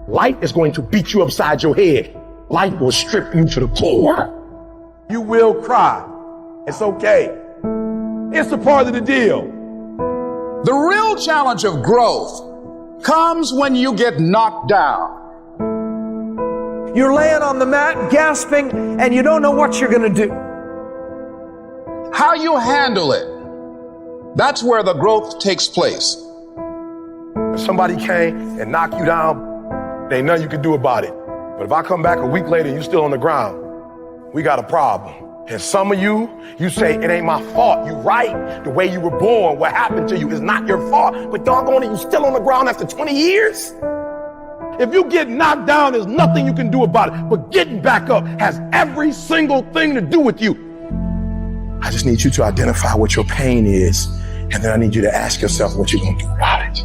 Life is going to beat you upside your head. Life will strip you to the core. You will cry. It's okay. It's a part of the deal. The real challenge of growth comes when you get knocked down. You're laying on the mat, gasping, and you don't know what you're going to do. How you handle it, that's where the growth takes place. If somebody came and knocked you down, there ain't nothing you can do about it. But if I come back a week later and you're still on the ground, we got a problem. And some of you say, it ain't my fault. You right. The way you were born, what happened to you is not your fault. But doggone it, you still on the ground after 20 years? If you get knocked down, there's nothing you can do about it. But getting back up has every single thing to do with you. I just need you to identify what your pain is. And then I need you to ask yourself what you're going to do about it.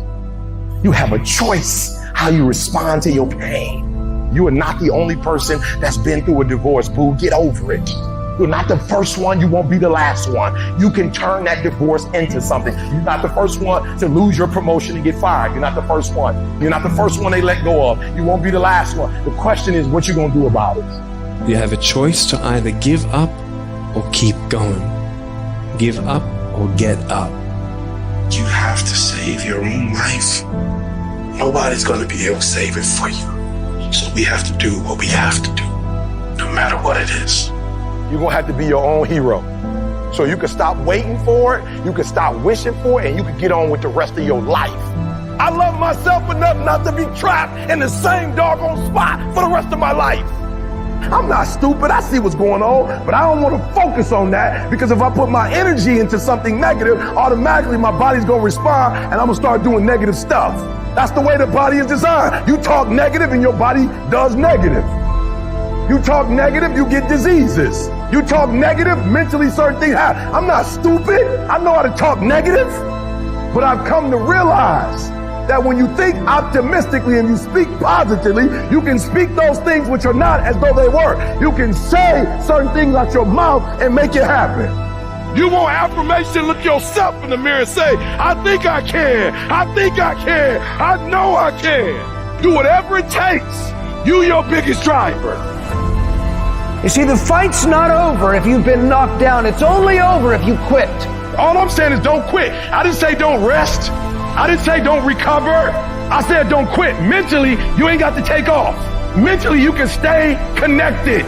You have a choice how you respond to your pain. You are not the only person that's been through a divorce, boo. Get over it. You're not the first one. You won't be the last one. You can turn that divorce into something. You're not the first one to lose your promotion and get fired. You're not the first one. You're not the first one they let go of. You won't be the last one. The question is, what you going to do about it? You have a choice to either give up or keep going. Give up or get up. You have to save your own life. Nobody's going to be able to save it for you. So we have to do what we have to do, no matter what it is. You're going to have to be your own hero. So you can stop waiting for it, you can stop wishing for it, and you can get on with the rest of your life. I love myself enough not to be trapped in the same doggone spot for the rest of my life. I'm not stupid, I see what's going on, but I don't want to focus on that, because if I put my energy into something negative, automatically my body's going to respond and I'm going to start doing negative stuff. That's the way the body is designed. You talk negative and your body does negative. You talk negative, you get diseases. You talk negative, mentally certain things happen. I'm not stupid. I know how to talk negative. But I've come to realize that when you think optimistically and you speak positively, you can speak those things which are not as though they were. You can say certain things out your mouth and make it happen. You want affirmation, look yourself in the mirror and say, I think I can. I think I can. I know I can. Do whatever it takes. You your biggest driver. You see, the fight's not over if you've been knocked down. It's only over if you quit. All I'm saying is don't quit. I didn't say don't rest. I didn't say don't recover. I said don't quit. Mentally, you ain't got to take off. Mentally, you can stay connected.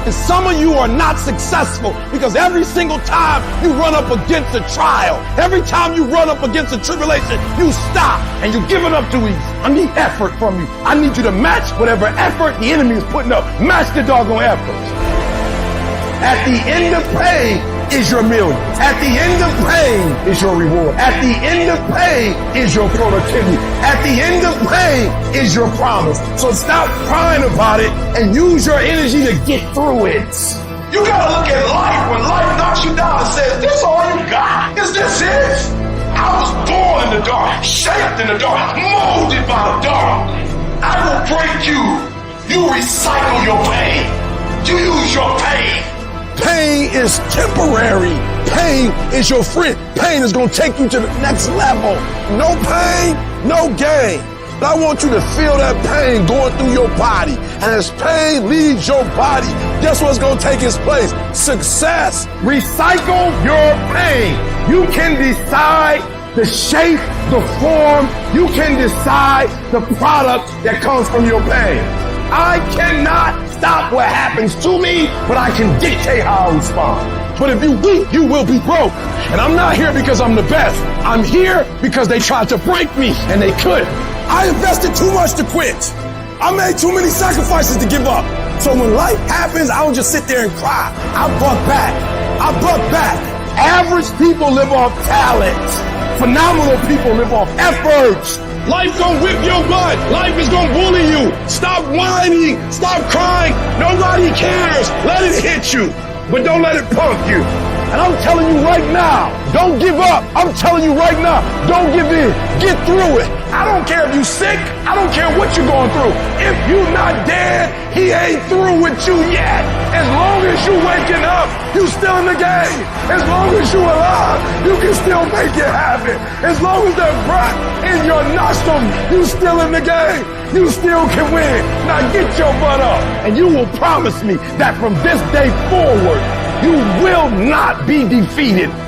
And some of you are not successful because every single time you run up against a trial, every time you run up against a tribulation, you stop and you give it up too easy. I need effort from you. I need you to match whatever effort the enemy is putting up. Match the doggone effort. At the end of pain is your million. At the end of pain is your reward. At the end of pain is your productivity. At the end of pain is your promise. So stop crying about it and use your energy to get through it. You gotta look at life when life knocks you down and says, this all you got? Is this it? I was born in the dark, shaped in the dark, molded by the dark. I will break you. You recycle your pain. You use your pain. Pain is temporary. Pain is your friend. Pain is going to take you to the next level. No pain, no gain. But I want you to feel that pain going through your body. And as pain leaves your body, guess what's going to take its place? Success. Recycle your pain. You can decide the shape, the form. You can decide the product that comes from your pain. I cannot stop what happens to me, but I can dictate how I respond. But if you weak, you will be broke. And I'm not here because I'm the best. I'm here because they tried to break me and they couldn't. I invested too much to quit. I made too many sacrifices to give up. So when life happens, I don't just sit there and cry. I buck back. I buck back. Average people live off talent. Phenomenal people live off effort. Life gonna whip your butt. Life is gonna bully you. Stop whining. Stop crying. Nobody cares. Let it hit you, but don't let it punk you. And I'm telling you right now, don't give up. I'm telling you right now, don't give in. Get through it. I don't care if you're sick. I don't care what you're going through. If you're not dead, he ain't through with you yet. As long as you waking up, you still in the game. As long as you alive, you can still make it happen. As long as there's breath in your nostrils, you still in the game. You still can win. Now get your butt up. And you will promise me that from this day forward, you will not be defeated.